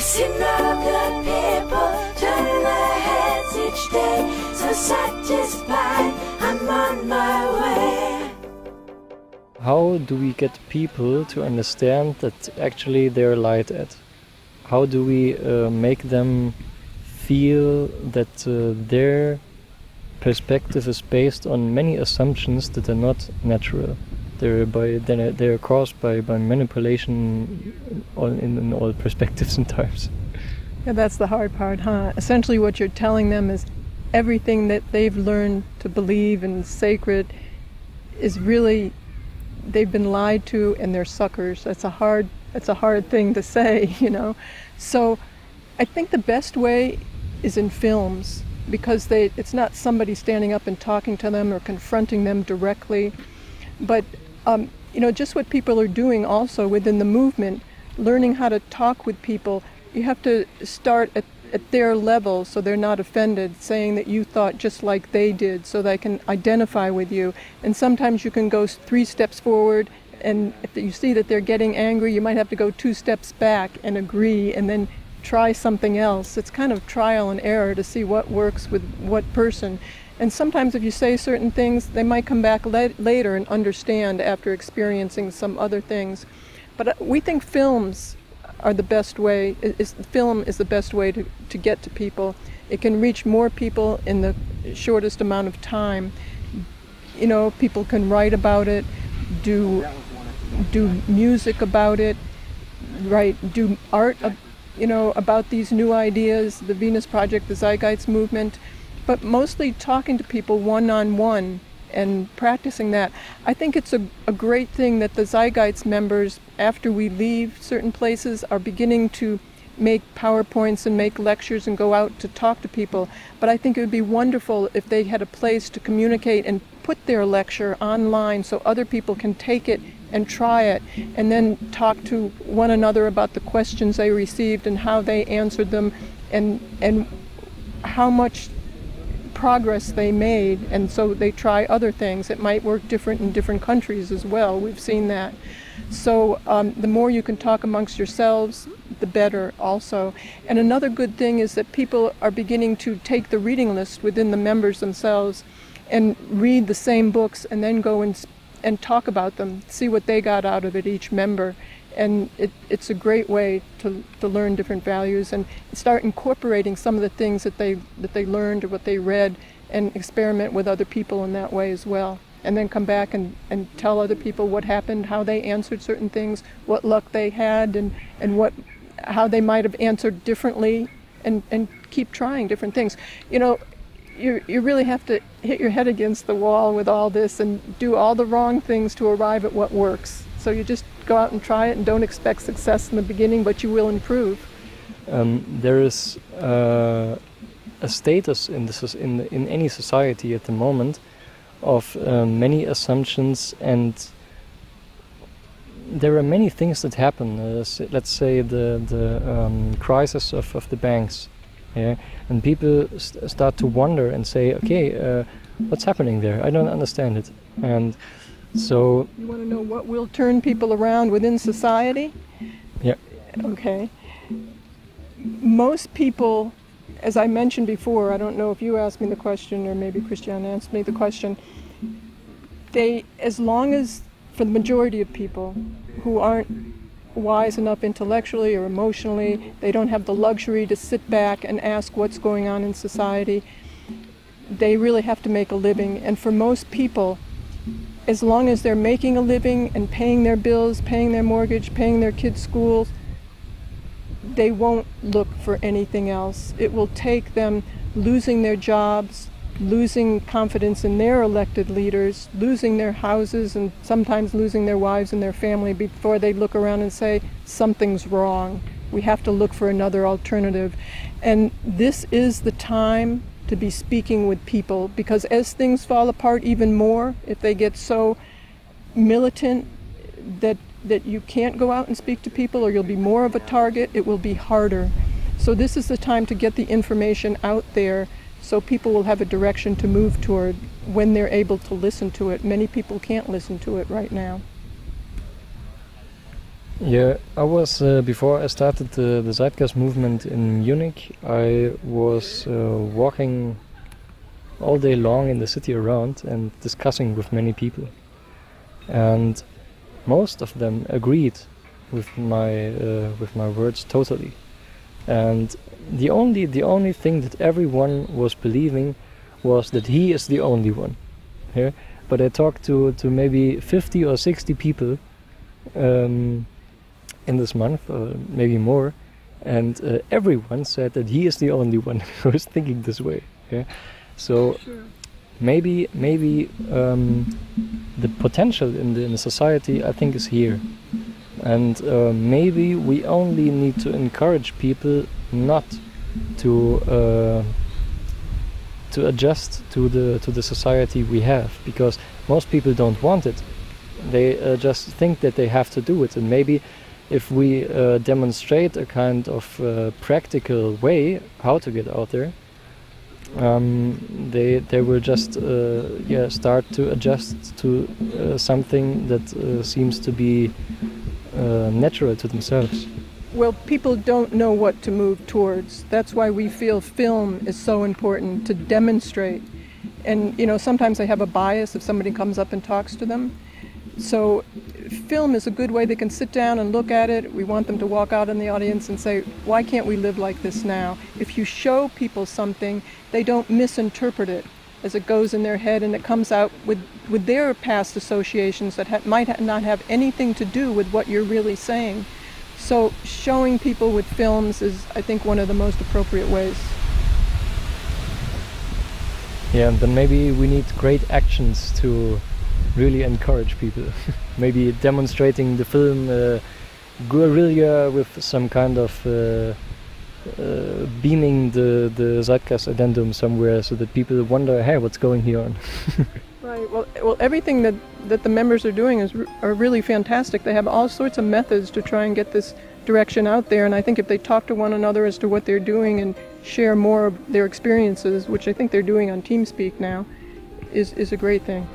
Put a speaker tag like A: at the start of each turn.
A: see no good people turn their heads each day. So satisfied, I'm on my way.
B: How do we get people to understand that actually they're lied at? How do we make them feel that their perspective is based on many assumptions that are not natural? They're caused by manipulation in all perspectives and types.
C: Yeah, that's the hard part, huh? Essentially what you're telling them is everything that they've learned to believe in sacred is really, they've been lied to and they're suckers. That's a hard thing to say, you know. So I think the best way is in films, because it's not somebody standing up and talking to them or confronting them directly, but you know, just what people are doing also within the movement, learning how to talk with people. You have to start at their level so they're not offended, saying that you thought just like they did so they can identify with you. And sometimes you can go 3 steps forward, and if you see that they're getting angry, you might have to go 2 steps back and agree and then try something else. It's kind of trial and error to see what works with what person. And sometimes if you say certain things, they might come back later and understand after experiencing some other things. But we think films are the best way, film is the best way to get to people. It can reach more people in the shortest amount of time. You know, people can write about it, do music about it, do art, you know, about these new ideas, the Venus Project, the Zeitgeist movement, but mostly talking to people one-on-one and practicing that. I think it's a great thing that the Zeitgeist members, after we leave certain places, are beginning to make PowerPoints and make lectures and go out to talk to people. But I think it would be wonderful if they had a place to communicate and put their lecture online so other people can take it and try it, and then talk to one another about the questions they received and how they answered them, and how much progress they made, and so they try other things. It might work different in different countries as well. We've seen that. So the more you can talk amongst yourselves, the better also. And another good thing is that people are beginning to take the reading list within the members themselves and read the same books and then go and talk about them, see what they got out of it, each member. And it's a great way to learn different values and start incorporating some of the things that they learned or what they read, and experiment with other people in that way as well. And then come back and tell other people what happened, how they answered certain things, what luck they had, and how they might have answered differently, and keep trying different things. You know, you really have to hit your head against the wall with all this and do all the wrong things to arrive at what works. So you just go out and try it and don't expect success in the beginning, but you will improve.
B: There is a status in any society at the moment of many assumptions, and there are many things that happen. Let's say the crisis of the banks. Yeah, and people start to wonder and say, okay, what's happening there? I don't understand it. And so
C: you want to know what will turn people around within society?
B: Yeah.
C: Okay. Most people, as I mentioned before, I don't know if you asked me the question or maybe Christiane asked me the question, as long as, for the majority of people who aren't wise enough intellectually or emotionally, they don't have the luxury to sit back and ask what's going on in society, they really have to make a living. And for most people, as long as they're making a living and paying their bills, paying their mortgage, paying their kids' schools, they won't look for anything else. It will take them losing their jobs, losing confidence in their elected leaders, losing their houses, and sometimes losing their wives and their family before they look around and say, something's wrong. We have to look for another alternative. And this is the time to be speaking with people, because as things fall apart even more, if they get so militant that you can't go out and speak to people, or you'll be more of a target, it will be harder. So this is the time to get the information out there so people will have a direction to move toward when they're able to listen to it. Many people can't listen to it right now.
B: Yeah, I was before I started the Zeitgeist movement in Munich. I was walking all day long in the city around and discussing with many people, and most of them agreed with my words totally. And the only thing that everyone was believing was that he is the only one. Yeah? But I talked to maybe 50 or 60 people in this month, or maybe more, and everyone said that he is the only one who is thinking this way. Yeah? So
C: Sure.
B: maybe the potential in the society, I think, is here. And maybe we only need to encourage people not to adjust to the society we have, because most people don't want it. They just think that they have to do it, and maybe if we demonstrate a kind of practical way how to get out there, they will just start to adjust to something that seems to be natural to themselves.
C: Well, people don't know what to move towards. That's why we feel film is so important to demonstrate. And, you know, sometimes they have a bias if somebody comes up and talks to them. So film is a good way. They can sit down and look at it. We want them to walk out in the audience and say, why can't we live like this now? If you show people something, they don't misinterpret it as it goes in their head, and it comes out with their past associations that might not have anything to do with what you're really saying. So showing people with films is, I think, one of the most appropriate ways.
B: Yeah, and then maybe we need great actions to really encourage people. Maybe demonstrating the film guerrilla with some kind of beaming the Zeitgeist addendum somewhere, so that people wonder, hey, what's going here on?
C: Right. Well, everything that the members are doing are really fantastic. They have all sorts of methods to try and get this direction out there, and I think if they talk to one another as to what they're doing and share more of their experiences, which I think they're doing on TeamSpeak now, is a great thing.